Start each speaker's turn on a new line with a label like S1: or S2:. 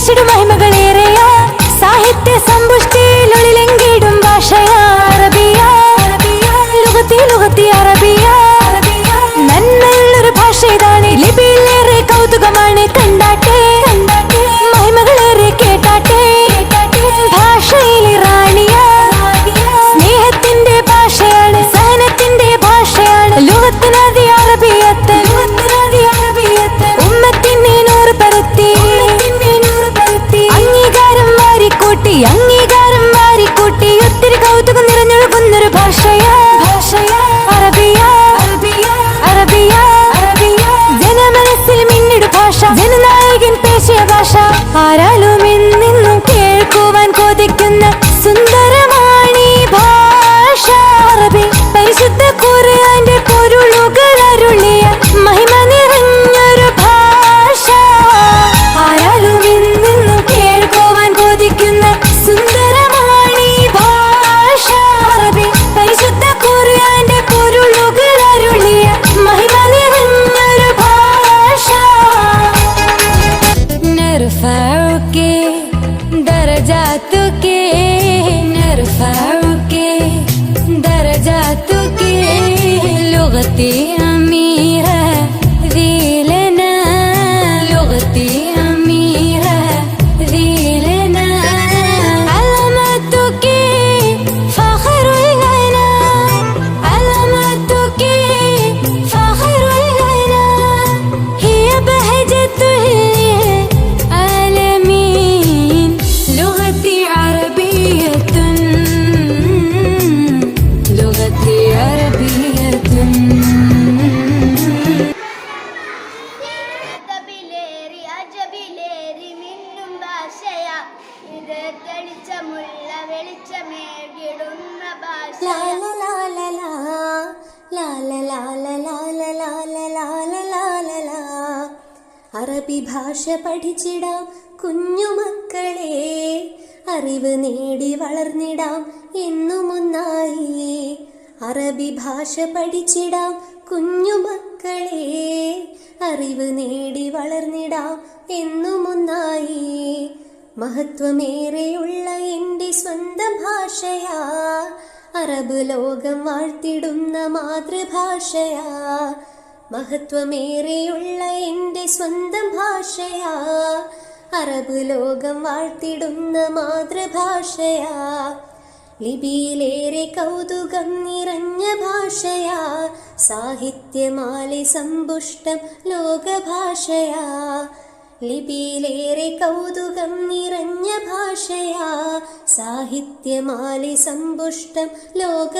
S1: വീശിടും മഹിമകളേറെയ സാഹിത്യ സമ്പുഷ്ടിയിലൊളിലെങ്കിടും ഭാഷയ അറബിയ ലുഗത്തി അറബിയ നന്മയുള്ളൊരു ഭാഷ ഇതാണ് ലിപിയിലേറെ കൗതുകമാണ് കണ്ടാട്ടെ മഹിമകളേറെ കേട്ടാട്ടെ ഭാഷയിലെ റാണിയ സ്നേഹത്തിന്റെ ഭാഷയാണ് സഹനത്തിന്റെ ഭാഷയാണ് ലുഗത്തിനതി അറബിയത്ത് ഉമ്മത്തിനെ നൂറ് പരത്തി അംഗീകാരം വാരിക്കൂട്ടി ഒത്തിരി കൗതുകം നിറഞ്ഞൊഴുകുന്നൊരു ഭാഷയ അറബിയ ജനമനസ്സിൽ മിന്നിടു ഭാഷ ജനനായകൻ പേശിയ ഭാഷ ആരാലും എന്നും കേൾക്കുവാൻ കൊതിക്കുന്ന സുന്ദരമാണീ ഭാഷ അറബി പരിശുദ്ധ ഖുർആന്റെ പൊരുളുകൾ അരുളിയ മഹിമ നിറഞ്ഞൊരു ഭാഷ ആരാലും എന്നും കേൾക്കുവാൻ കൊതിക്കുന്ന സുന്ദരമാണീ ഭാഷ അറബി പരിശുദ്ധ ഖുർആന്റെ പൊരുളുകൾ അരുളിയ മഹിമ നിറഞ്ഞൊരു ഭാഷ നർഫഉകി ദറജാതുകി നർഫഉകി ദറജാതുകി ലുഗതി അമീറ ദീലന ലുഗതി അമീറ ദീലന അലമതുകി ഫഖറുൽ ലനാ അലമതുകി ഫഖറുൽ ലനാ ഹിയ ബഹജത്തുൽ ആലമീൻ ലുഗതി അറബിയത്തുൻ ലുഗതി അറബിയത്തുൻ
S2: അദബിലേറി അജബിലേറി മിന്നും ഭാഷയ ഇത് തെളിച്ചമുള്ള വെളിച്ചമേകിടുന്ന ഭാഷ
S3: അറബി ഭാഷ പഠിച്ചിടാം കുഞ്ഞുമക്കളെ അറിവ് നേടി വളർന്നിടാം എന്നുമൊന്നായി അറബി ഭാഷ പഠിച്ചിടാം കുഞ്ഞുമക്കളെ അറിവ് നേടി വളർന്നിടാം എന്നുമൊന്നായി മഹത്വമേറെയുള്ള എൻ്റെ സ്വന്തം ഭാഷയാ അറബ് ലോകം വാഴ്ത്തിടുന്ന മാതൃഭാഷയാ മഹത്വമേറെയുള്ള എൻ്റെ സ്വന്തം ഭാഷയാ അറബ് ലോകം വാഴ്ത്തിടുന്ന മാതൃഭാഷയാ ലിപിയിലേറെ കൗതുകം നിറഞ്ഞ ഭാഷയാ സാഹിത്യമാലെ സമ്പുഷ്ടം ലോകഭാഷയാ ലിപിയിലേറെ കൗതുകം നിറഞ്ഞ ഭാഷയാ സാഹിത്യമാലെ സമ്പുഷ്ടം ലോക